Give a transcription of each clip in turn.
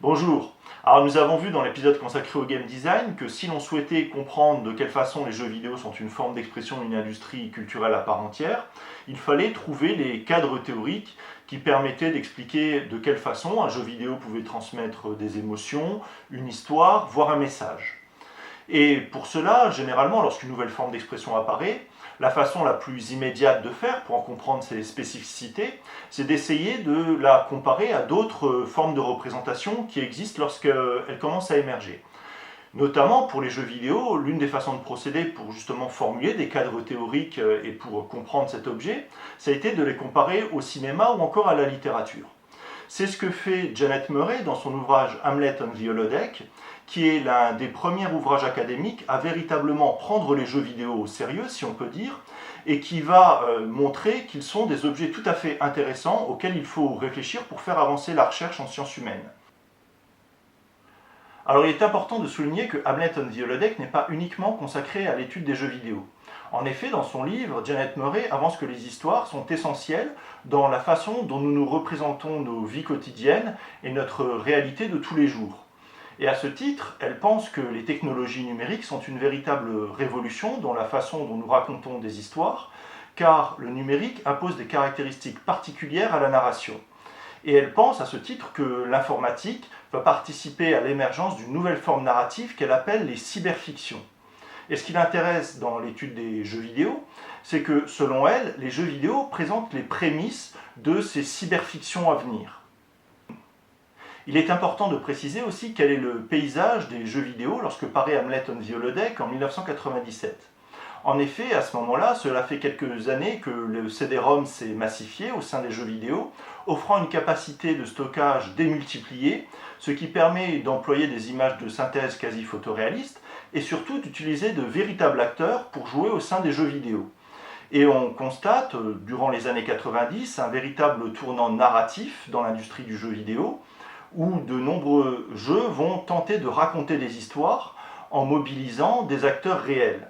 Bonjour. Alors nous avons vu dans l'épisode consacré au game design que si l'on souhaitait comprendre de quelle façon les jeux vidéo sont une forme d'expression d'une industrie culturelle à part entière, il fallait trouver les cadres théoriques qui permettaient d'expliquer de quelle façon un jeu vidéo pouvait transmettre des émotions, une histoire, voire un message. Et pour cela, généralement, lorsqu'une nouvelle forme d'expression apparaît, la façon la plus immédiate de faire pour en comprendre ses spécificités, c'est d'essayer de la comparer à d'autres formes de représentation qui existent lorsqu'elles commencent à émerger. Notamment pour les jeux vidéo, l'une des façons de procéder pour justement formuler des cadres théoriques et pour comprendre cet objet, ça a été de les comparer au cinéma ou encore à la littérature. C'est ce que fait Janet Murray dans son ouvrage Hamlet on the Holodeck, qui est l'un des premiers ouvrages académiques à véritablement prendre les jeux vidéo au sérieux, si on peut dire, et qui va montrer qu'ils sont des objets tout à fait intéressants auxquels il faut réfléchir pour faire avancer la recherche en sciences humaines. Alors il est important de souligner que Hamlet on the Holodeck n'est pas uniquement consacré à l'étude des jeux vidéo. En effet, dans son livre, Janet Murray avance que les histoires sont essentielles dans la façon dont nous nous représentons nos vies quotidiennes et notre réalité de tous les jours. Et à ce titre, elle pense que les technologies numériques sont une véritable révolution dans la façon dont nous racontons des histoires, car le numérique impose des caractéristiques particulières à la narration. Et elle pense à ce titre que l'informatique va participer à l'émergence d'une nouvelle forme narrative qu'elle appelle les cyberfictions. Et ce qui l'intéresse dans l'étude des jeux vidéo, c'est que selon elle, les jeux vidéo présentent les prémices de ces cyberfictions à venir. Il est important de préciser aussi quel est le paysage des jeux vidéo lorsque paraît Hamlet on the Holodeck en 1997. En effet, à ce moment-là, cela fait quelques années que le CD-ROM s'est massifié au sein des jeux vidéo, offrant une capacité de stockage démultipliée, ce qui permet d'employer des images de synthèse quasi photoréalistes et surtout d'utiliser de véritables acteurs pour jouer au sein des jeux vidéo. Et on constate, durant les années 90, un véritable tournant narratif dans l'industrie du jeu vidéo, où de nombreux jeux vont tenter de raconter des histoires en mobilisant des acteurs réels.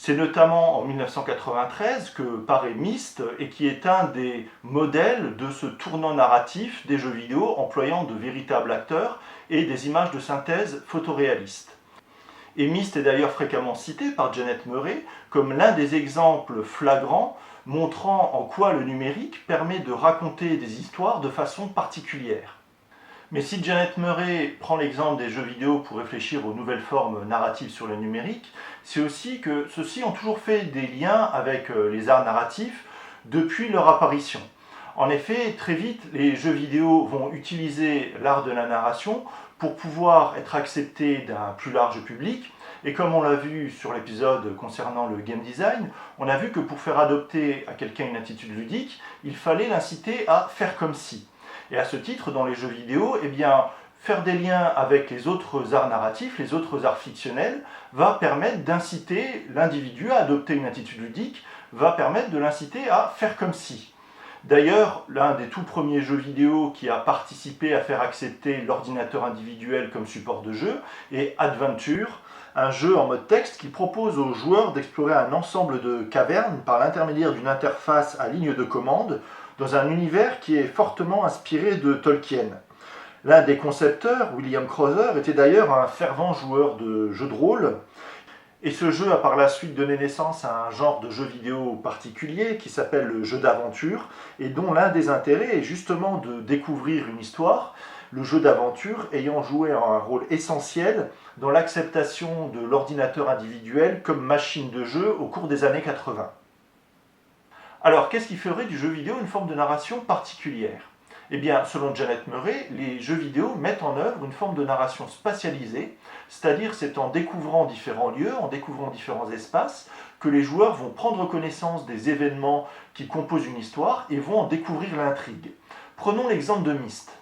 C'est notamment en 1993 que paraît Myst et qui est un des modèles de ce tournant narratif des jeux vidéo employant de véritables acteurs et des images de synthèse photoréalistes. Et Myst est d'ailleurs fréquemment cité par Janet Murray comme l'un des exemples flagrants montrant en quoi le numérique permet de raconter des histoires de façon particulière. Mais si Janet Murray prend l'exemple des jeux vidéo pour réfléchir aux nouvelles formes narratives sur le numérique, c'est aussi que ceux-ci ont toujours fait des liens avec les arts narratifs depuis leur apparition. En effet, très vite, les jeux vidéo vont utiliser l'art de la narration pour pouvoir être acceptés d'un plus large public. Et comme on l'a vu sur l'épisode concernant le game design, on a vu que pour faire adopter à quelqu'un une attitude ludique, il fallait l'inciter à faire comme si. Et à ce titre, dans les jeux vidéo, faire des liens avec les autres arts narratifs, les autres arts fictionnels, va permettre d'inciter l'individu à adopter une attitude ludique, va permettre de l'inciter à faire comme si. D'ailleurs, l'un des tout premiers jeux vidéo qui a participé à faire accepter l'ordinateur individuel comme support de jeu est Adventure, un jeu en mode texte qui propose aux joueurs d'explorer un ensemble de cavernes par l'intermédiaire d'une interface à ligne de commande dans un univers qui est fortement inspiré de Tolkien. L'un des concepteurs, William Crowther, était d'ailleurs un fervent joueur de jeux de rôle, et ce jeu a par la suite donné naissance à un genre de jeu vidéo particulier qui s'appelle le jeu d'aventure, et dont l'un des intérêts est justement de découvrir une histoire, le jeu d'aventure ayant joué un rôle essentiel dans l'acceptation de l'ordinateur individuel comme machine de jeu au cours des années 80. Alors, qu'est-ce qui ferait du jeu vidéo une forme de narration particulière ? Eh bien, selon Janet Murray, les jeux vidéo mettent en œuvre une forme de narration spatialisée, c'est-à-dire c'est en découvrant différents lieux, en découvrant différents espaces, que les joueurs vont prendre connaissance des événements qui composent une histoire et vont en découvrir l'intrigue. Prenons l'exemple de Myst.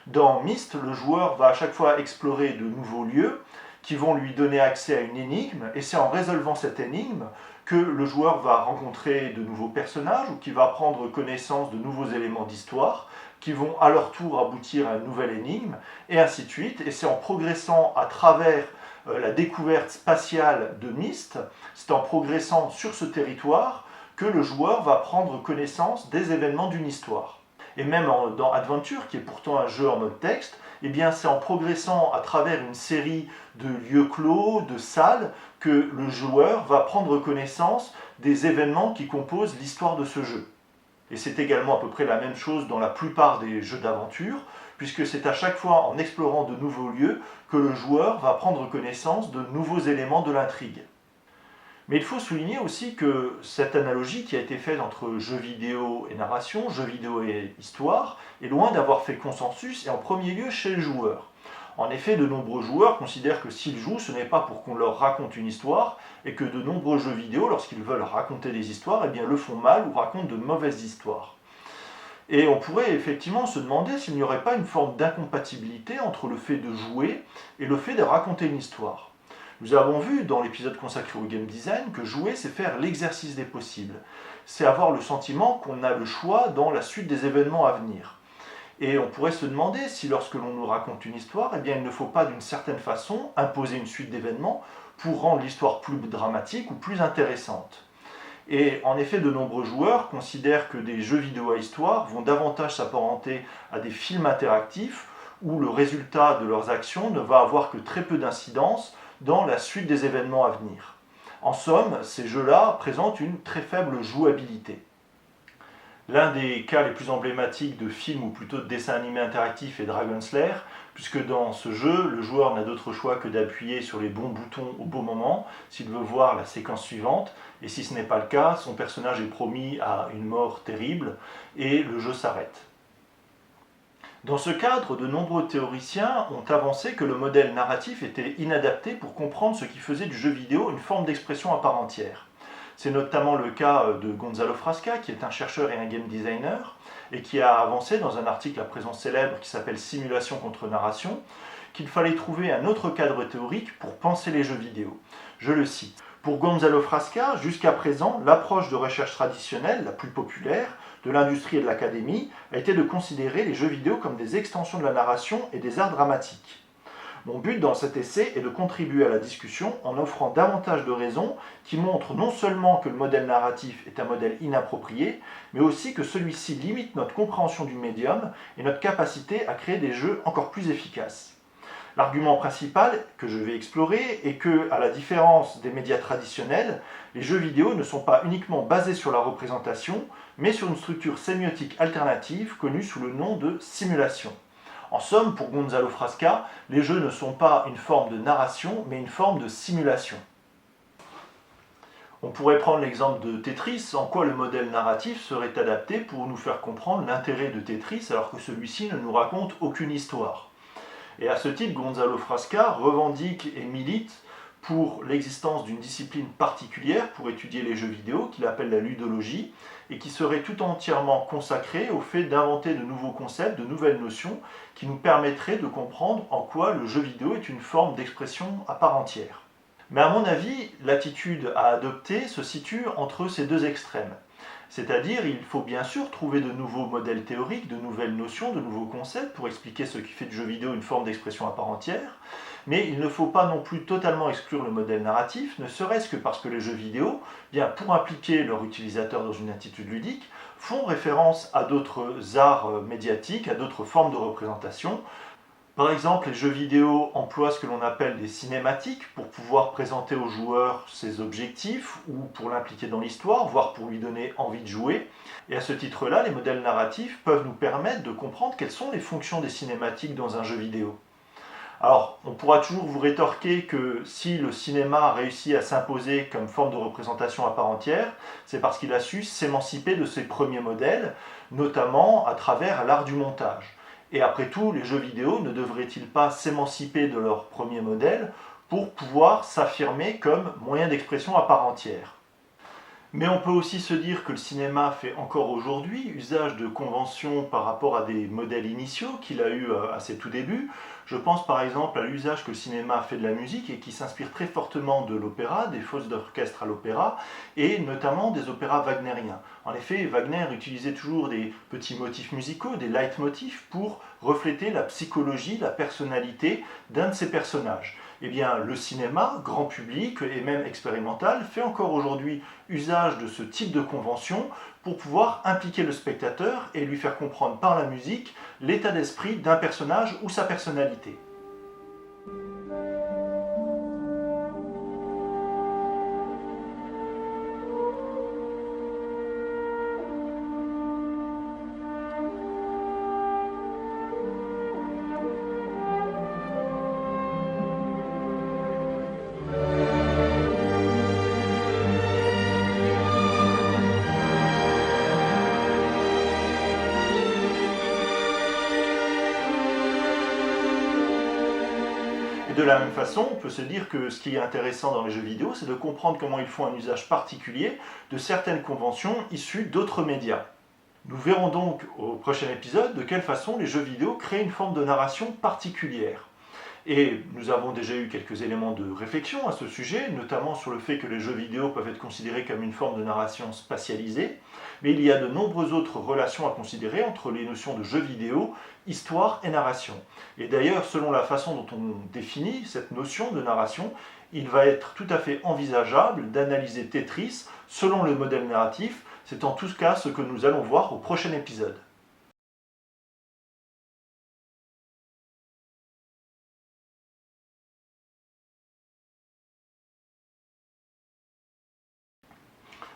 Dans Myst, le joueur va à chaque fois explorer de nouveaux lieux qui vont lui donner accès à une énigme, et c'est en résolvant cette énigme que le joueur va rencontrer de nouveaux personnages ou qui va prendre connaissance de nouveaux éléments d'histoire qui vont à leur tour aboutir à une nouvelle énigme, et ainsi de suite. Et c'est en progressant à travers la découverte spatiale de Myst, c'est en progressant sur ce territoire que le joueur va prendre connaissance des événements d'une histoire. Et même dans Adventure, qui est pourtant un jeu en mode texte, eh bien c'est en progressant à travers une série de lieux clos, de salles, que le joueur va prendre connaissance des événements qui composent l'histoire de ce jeu. Et c'est également à peu près la même chose dans la plupart des jeux d'aventure, puisque c'est à chaque fois en explorant de nouveaux lieux que le joueur va prendre connaissance de nouveaux éléments de l'intrigue. Mais il faut souligner aussi que cette analogie qui a été faite entre jeux vidéo et narration, jeux vidéo et histoire, est loin d'avoir fait consensus, et en premier lieu chez le joueur. En effet, de nombreux joueurs considèrent que s'ils jouent, ce n'est pas pour qu'on leur raconte une histoire, et que de nombreux jeux vidéo, lorsqu'ils veulent raconter des histoires, eh bien, le font mal ou racontent de mauvaises histoires. Et on pourrait effectivement se demander s'il n'y aurait pas une forme d'incompatibilité entre le fait de jouer et le fait de raconter une histoire. Nous avons vu dans l'épisode consacré au game design que jouer, c'est faire l'exercice des possibles. C'est avoir le sentiment qu'on a le choix dans la suite des événements à venir. Et on pourrait se demander si lorsque l'on nous raconte une histoire, eh bien, il ne faut pas d'une certaine façon imposer une suite d'événements pour rendre l'histoire plus dramatique ou plus intéressante. Et en effet, de nombreux joueurs considèrent que des jeux vidéo à histoire vont davantage s'apparenter à des films interactifs où le résultat de leurs actions ne va avoir que très peu d'incidence dans la suite des événements à venir. En somme, ces jeux-là présentent une très faible jouabilité. L'un des cas les plus emblématiques de films ou plutôt de dessins animés interactifs est Dragon Slayer, puisque dans ce jeu, le joueur n'a d'autre choix que d'appuyer sur les bons boutons au bon moment s'il veut voir la séquence suivante, et si ce n'est pas le cas, son personnage est promis à une mort terrible et le jeu s'arrête. Dans ce cadre, de nombreux théoriciens ont avancé que le modèle narratif était inadapté pour comprendre ce qui faisait du jeu vidéo une forme d'expression à part entière. C'est notamment le cas de Gonzalo Frasca, qui est un chercheur et un game designer, et qui a avancé dans un article à présent célèbre qui s'appelle Simulation contre narration, qu'il fallait trouver un autre cadre théorique pour penser les jeux vidéo. Je le cite. Pour Gonzalo Frasca, jusqu'à présent, l'approche de recherche traditionnelle, la plus populaire, de l'industrie et de l'académie, a été de considérer les jeux vidéo comme des extensions de la narration et des arts dramatiques. Mon but dans cet essai est de contribuer à la discussion en offrant davantage de raisons qui montrent non seulement que le modèle narratif est un modèle inapproprié, mais aussi que celui-ci limite notre compréhension du médium et notre capacité à créer des jeux encore plus efficaces. L'argument principal que je vais explorer est que, à la différence des médias traditionnels, les jeux vidéo ne sont pas uniquement basés sur la représentation, mais sur une structure sémiotique alternative connue sous le nom de simulation. En somme, pour Gonzalo Frasca, les jeux ne sont pas une forme de narration, mais une forme de simulation. On pourrait prendre l'exemple de Tetris, en quoi le modèle narratif serait adapté pour nous faire comprendre l'intérêt de Tetris alors que celui-ci ne nous raconte aucune histoire. Et à ce titre, Gonzalo Frasca revendique et milite pour l'existence d'une discipline particulière pour étudier les jeux vidéo qu'il appelle la ludologie et qui serait tout entièrement consacrée au fait d'inventer de nouveaux concepts, de nouvelles notions qui nous permettraient de comprendre en quoi le jeu vidéo est une forme d'expression à part entière. Mais à mon avis, l'attitude à adopter se situe entre ces deux extrêmes. C'est-à-dire, il faut bien sûr trouver de nouveaux modèles théoriques, de nouvelles notions, de nouveaux concepts pour expliquer ce qui fait du jeu vidéo une forme d'expression à part entière, mais il ne faut pas non plus totalement exclure le modèle narratif, ne serait-ce que parce que les jeux vidéo, bien pour impliquer leurs utilisateurs dans une attitude ludique, font référence à d'autres arts médiatiques, à d'autres formes de représentation. Par exemple, les jeux vidéo emploient ce que l'on appelle des cinématiques pour pouvoir présenter au joueur ses objectifs ou pour l'impliquer dans l'histoire, voire pour lui donner envie de jouer. Et à ce titre-là, les modèles narratifs peuvent nous permettre de comprendre quelles sont les fonctions des cinématiques dans un jeu vidéo. Alors, on pourra toujours vous rétorquer que si le cinéma a réussi à s'imposer comme forme de représentation à part entière, c'est parce qu'il a su s'émanciper de ses premiers modèles, notamment à travers l'art du montage. Et après tout, les jeux vidéo ne devraient-ils pas s'émanciper de leur premier modèle pour pouvoir s'affirmer comme moyen d'expression à part entière? Mais on peut aussi se dire que le cinéma fait encore aujourd'hui usage de conventions par rapport à des modèles initiaux qu'il a eu à ses tout débuts. Je pense par exemple à l'usage que le cinéma fait de la musique et qui s'inspire très fortement de l'opéra, des fausses d'orchestre à l'opéra, et notamment des opéras wagnériens. En effet, Wagner utilisait toujours des petits motifs musicaux, des leitmotifs, pour refléter la psychologie, la personnalité d'un de ses personnages. Eh bien, le cinéma, grand public et même expérimental, fait encore aujourd'hui usage de ce type de convention pour pouvoir impliquer le spectateur et lui faire comprendre par la musique l'état d'esprit d'un personnage ou sa personnalité. Et de la même façon, on peut se dire que ce qui est intéressant dans les jeux vidéo, c'est de comprendre comment ils font un usage particulier de certaines conventions issues d'autres médias. Nous verrons donc au prochain épisode de quelle façon les jeux vidéo créent une forme de narration particulière. Et nous avons déjà eu quelques éléments de réflexion à ce sujet, notamment sur le fait que les jeux vidéo peuvent être considérés comme une forme de narration spatialisée, mais il y a de nombreuses autres relations à considérer entre les notions de jeux vidéo, histoire et narration. Et d'ailleurs, selon la façon dont on définit cette notion de narration, il va être tout à fait envisageable d'analyser Tetris selon le modèle narratif. C'est en tout cas ce que nous allons voir au prochain épisode.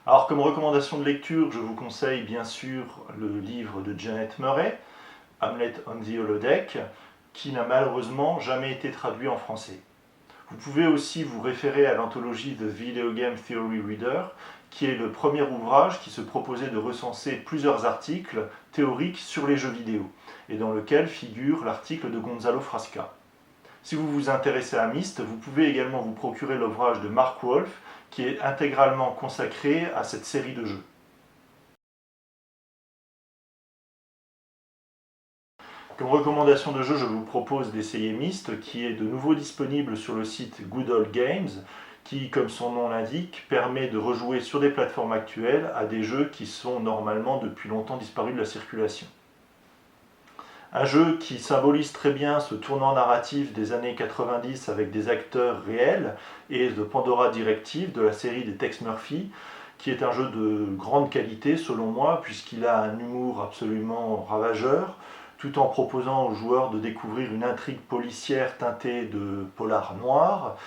Alors comme recommandation de lecture, je vous conseille bien sûr le livre de Janet Murray, Hamlet on the Holodeck, qui n'a malheureusement jamais été traduit en français. Vous pouvez aussi vous référer à l'anthologie The Video Game Theory Reader, qui est le premier ouvrage qui se proposait de recenser plusieurs articles théoriques sur les jeux vidéo, et dans lequel figure l'article de Gonzalo Frasca. Si vous vous intéressez à Myst, vous pouvez également vous procurer l'ouvrage de Mark Wolf, qui est intégralement consacré à cette série de jeux. Comme recommandation de jeu, je vous propose d'essayer Myst, qui est de nouveau disponible sur le site Good Old Games, qui, comme son nom l'indique, permet de rejouer sur des plateformes actuelles à des jeux qui sont normalement depuis longtemps disparus de la circulation. Un jeu qui symbolise très bien ce tournant narratif des années 90 avec des acteurs réels et de Pandora Directive de la série des Tex Murphy, qui est un jeu de grande qualité selon moi, puisqu'il a un humour absolument ravageur, tout en proposant aux joueurs de découvrir une intrigue policière teintée de polar noir,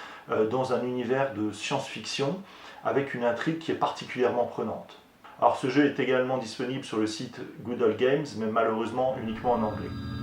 dans un univers de science-fiction, avec une intrigue qui est particulièrement prenante. Alors ce jeu est également disponible sur le site Good Old Games, mais malheureusement uniquement en anglais.